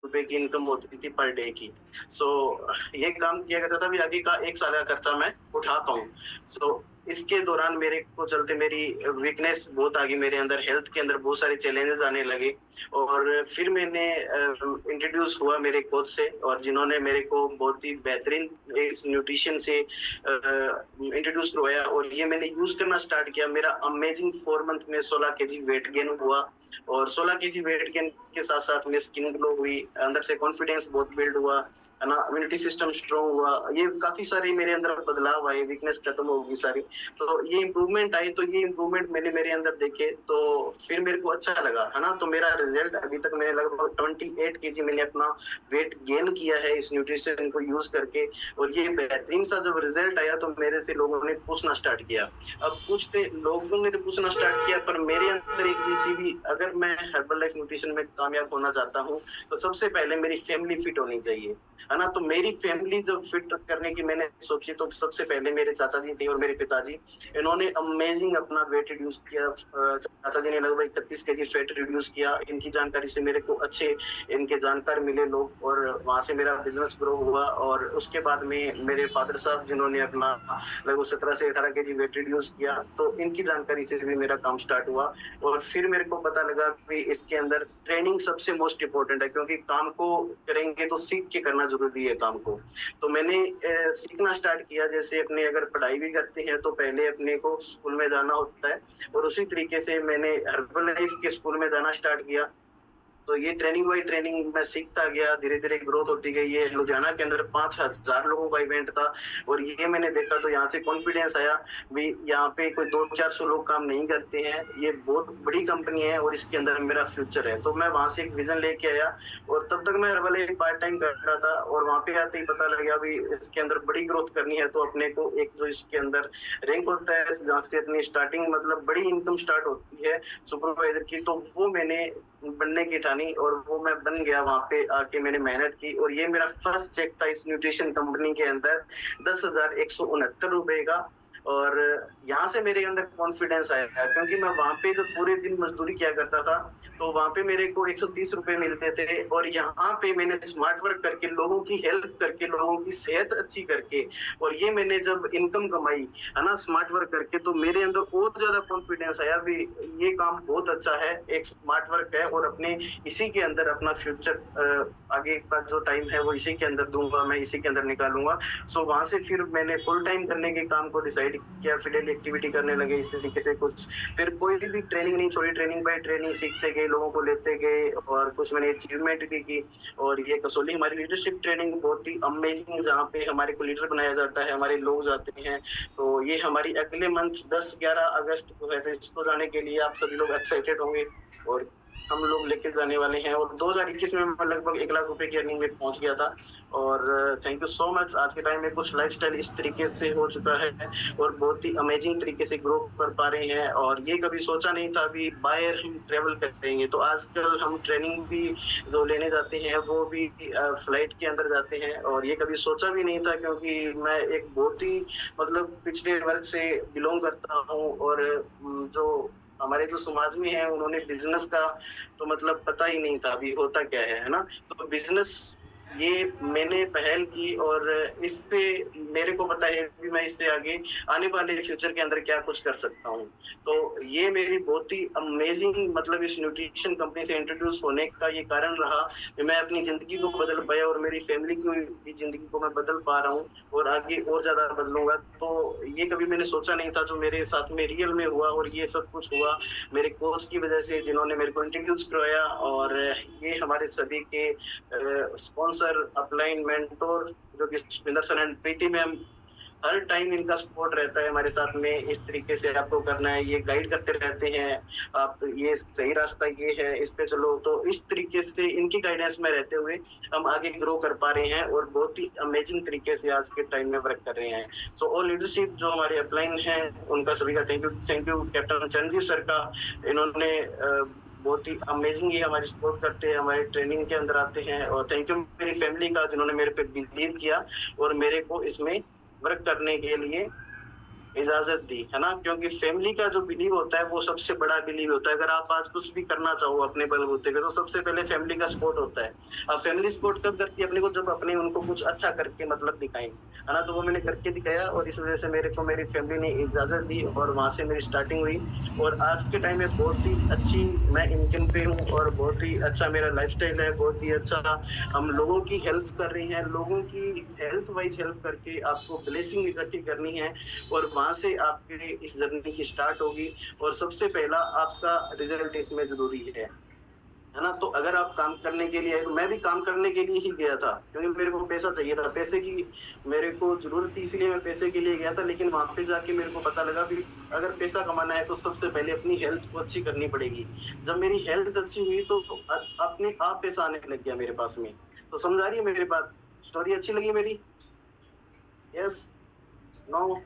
रुपए की इनकम होती थी पर डे की। सो ये काम किया करता था, अभी आगे का 1 साल का खर्चा मैं उठा पाऊँ। सो इसके दौरान मेरे को चलते मेरी वीकनेस बहुत आ गई मेरे अंदर, हेल्थ के अंदर बहुत सारे चैलेंजेस आने लगे और फिर मैंने इंट्रोड्यूस हुआ मेरे कोच से और जिन्होंने मेरे को बहुत ही बेहतरीन इस न्यूट्रिशन से इंट्रोड्यूस करवाया और ये मैंने यूज़ करना स्टार्ट किया। मेरा अमेजिंग 4 मंथ में 16 केजी वेट गेन हुआ और 16 केजी वेट गेन के साथ-साथ में स्किन ग्लो हुई, अंदर से कॉन्फिडेंस बहुत बिल्ड हुआ, है ना? इम्यूनिटी सिस्टम स्ट्रॉन्ग हुआ। ये काफ़ी सारे मेरे अंदर बदलाव आए, वीकनेस खत्म हो गई सारी। तो ये इम्प्रूवमेंट आई, तो ये इम्प्रूवमेंट मैंने मेरे अंदर देखे, तो फिर मेरे को अच्छा लगा, है ना? तो मेरा रिज़ल्ट अभी तक मैंने लगभग 28 केजी मैंने अपना वेट गेन किया है इस न्यूट्रिशन को यूज़ करके और ये बेहतरीन सा जब रिज़ल्ट आया तो मेरे से लोगों ने पूछना स्टार्ट किया। अब पूछते लोगों ने तो पूछना स्टार्ट किया पर मेरे अंदर एक चीज़ थी भी अगर मैं हर्बल लाइफ न्यूट्रिशन में कामयाब होना चाहता हूँ, तो सबसे पहले मेरी फैमिली फिट होनी चाहिए, है ना? तो मेरी फैमिली जब फिट करने की मैंने सोची तो सबसे पहले मेरे चाचा जी थे और मेरे पिताजी, इन्होंने अमेजिंग अपना वेट रिड्यूस किया। चाचा जी ने लगभग 31 केजी फैट रिड्यूस किया। इनकी जानकारी से मेरे को अच्छे इनके जानकार मिले लोग और वहाँ से मेरा बिज़नेस ग्रो हुआ और उसके बाद में मेरे फादर साहब जिन्होंने अपना लगभग 17 से 18 केजी वेट रिड्यूस किया, तो इनकी जानकारी से भी मेरा काम स्टार्ट हुआ और फिर मेरे को पता लगा कि इसके अंदर ट्रेनिंग सबसे मोस्ट इम्पोर्टेंट है क्योंकि काम को करेंगे तो सीख के करना ज़रूरी है काम को। तो मैंने सीखना स्टार्ट किया जैसे अपने अगर पढ़ाई भी करते हैं तो पहले अपने को स्कूल में जाना होता है और उसी तरीके से मैंने हर्बल लाइफ के स्कूल में जाना स्टार्ट किया। तो ये ट्रेनिंग बाय ट्रेनिंग मैं सीखता गया, धीरे-धीरे ग्रोथ होती गई। ये लुधियाना के अंदर 5000 लोगों का इवेंट था और ये मैंने देखा तो यहाँ से कॉन्फिडेंस आया भी यहाँ पे कोई 200-400 लोग काम नहीं करते हैं, ये बहुत बड़ी कंपनी है और इसके अंदर मेरा फ्यूचर है। तो मैं वहाँ से एक विज़न लेके आया और तब तक मैं हर्बल एक पार्ट टाइम कर रहा था और वहाँ पे आते ही पता लगा भी इसके अंदर बड़ी ग्रोथ करनी है तो अपने को एक जो इसके अंदर रैंक होता है जहाँ से अपनी स्टार्टिंग मतलब बड़ी इनकम स्टार्ट होती है सुपरवाइज़र की, तो वो मैंने बनने की ठानी और वो मैं बन गया। वहाँ पे आके मैंने मेहनत की और ये मेरा फर्स्ट चेक था इस न्यूट्रिशन कंपनी के अंदर 10,169 रुपए का और यहाँ से मेरे अंदर कॉन्फिडेंस आया क्योंकि मैं वहाँ पे जब पूरे दिन मज़दूरी किया करता था, तो वहाँ पे मेरे को 130 रुपए मिलते थे और यहाँ पे मैंने स्मार्ट वर्क करके, लोगों की हेल्प करके, लोगों की सेहत अच्छी करके और ये मैंने जब इनकम कमाई, है ना, स्मार्ट वर्क करके, तो मेरे अंदर और ज़्यादा कॉन्फिडेंस आया भी ये काम बहुत अच्छा है, एक स्मार्ट वर्क है और अपने इसी के अंदर अपना फ्यूचर आगे का जो टाइम है वो इसी के अंदर दूँगा, मैं इसी के अंदर निकालूँगा। सो वहाँ से फिर मैंने फुल टाइम करने के काम को डिसाइड किया, फिर डेली एक्टिविटी करने लगे इस तरीके से कुछ। फिर कोई भी ट्रेनिंग नहीं छोड़ी, ट्रेनिंग बाय ट्रेनिंग सीखते गए, लोगों को लेते गए और कुछ मैंने अचीवमेंट भी की और ये कसौली हमारी लीडरशिप ट्रेनिंग बहुत ही अमेजिंग जहाँ पे हमारे को लीडर बनाया जाता है, हमारे लोग जाते हैं। तो ये हमारी अगले मंथ 10-11 अगस्त को है, तो इसको जाने के लिए आप सभी लोग एक्साइटेड होंगे और हम लोग लेके जाने वाले हैं और 2021 में मैं लगभग 1 लाख रुपए की अर्निंग में पहुँच गया था और थैंक यू सो मच। आज के टाइम में कुछ लाइफ़स्टाइल इस तरीके से हो चुका है और बहुत ही अमेजिंग तरीके से ग्रो कर पा रहे हैं और ये कभी सोचा नहीं था अभी बाय एयर हम ट्रैवल करेंगे। तो आजकल हम ट्रेनिंग भी जो लेने जाते हैं वो भी फ्लाइट के अंदर जाते हैं और ये कभी सोचा भी नहीं था क्योंकि मैं एक बहुत ही मतलब पिछड़े वर्ग से बिलॉन्ग करता हूँ और जो हमारे जो समाज में है उन्होंने बिज़नेस का तो मतलब पता ही नहीं था अभी होता क्या है ना? तो बिज़नेस ये मैंने पहल की और इससे मेरे को पता है कि मैं इससे आगे आने वाले फ्यूचर के अंदर क्या कुछ कर सकता हूँ। तो ये मेरी बहुत ही अमेज़िंग मतलब इस न्यूट्रिशन कंपनी से इंट्रोड्यूस होने का ये कारण रहा कि मैं अपनी ज़िंदगी को बदल पाया और मेरी फैमिली की भी ज़िंदगी को मैं बदल पा रहा हूँ और आगे और ज़्यादा बदलूँगा। तो ये कभी मैंने सोचा नहीं था जो मेरे साथ में रियल में हुआ और ये सब कुछ हुआ मेरे कोच की वज़ह से जिन्होंने मेरे को इंट्रोड्यूस करवाया और ये हमारे सभी के स्पॉन्सर, अपलाइन, मेंटर जो कि Sukhwinder sir and Preeti ma'am हर टाइम इनका सपोर्ट रहता है हमारे साथ में, इस तरीके से आपको करना है, ये गाइड करते रहते हैं, आप ये सही रास्ता ये है, इस पे चलो। तो इस तरीके से इनकी गाइडेंस में रहते हुए हम आगे ग्रो कर पा रहे हैं और बहुत ही अमेजिंग तरीके से आज के टाइम में वर्क कर रहे हैं। सो ऑल लीडरशिप जो हमारे अपलाइन हैं, उनका सभी का thank you captain Charanjit sir का। इन्होंने बहुत ही अमेजिंग ये हमारी सपोर्ट करते हैं, हमारी ट्रेनिंग के अंदर आते हैं और थैंक यू मेरी फैमिली का जिन्होंने मेरे पे बिलीव किया और मेरे को इसमें वर्क करने के लिए इजाजत दी, है ना? क्योंकि फैमिली का जो बिलीव होता है वो सबसे बड़ा बिलीव होता है। अगर आप आज कुछ भी करना चाहो अपने बलबूते पे, तो सबसे पहले फैमिली का सपोर्ट होता है। अब फैमिली सपोर्ट कब करती है अपने को? जब अपने उनको कुछ अच्छा करके मतलब दिखाएं, है ना? तो वो मैंने करके दिखाया और इस वजह से मेरे को मेरी फैमिली ने इजाजत दी और वहां से मेरी स्टार्टिंग हुई। और आज के टाइम में बहुत ही अच्छी मैं इनकम पे हूँ और बहुत ही अच्छा मेरा लाइफस्टाइल है, बहुत ही अच्छा। हम लोगों की हेल्प कर रहे हैं, लोगों की हेल्थ वाइज हेल्प करके आपको ब्लेसिंग इकट्ठी करनी है और वहां से आपके इस जर्नी की स्टार्ट होगी। और सबसे पहला आपका रिजल्ट इसमें जरूरी है ना? तो अगर आप काम करने के लिए, तो मैं भी काम करने के लिए ही गया था क्योंकि मेरे को पैसा चाहिए था, पैसे की मेरे को जरूरत थी, इसलिए मैं पैसे के लिए गया था। लेकिन वहां पे जाके मेरे को पता लगा भी अगर पैसा कमाना है तो सबसे पहले अपनी हेल्थ को अच्छी करनी पड़ेगी। जब मेरी हेल्थ अच्छी हुई तो अपने आप पैसा आने लग गया मेरे पास में। तो समझ आ रही है मेरी बात? स्टोरी अच्छी लगी मेरी? यस? नो?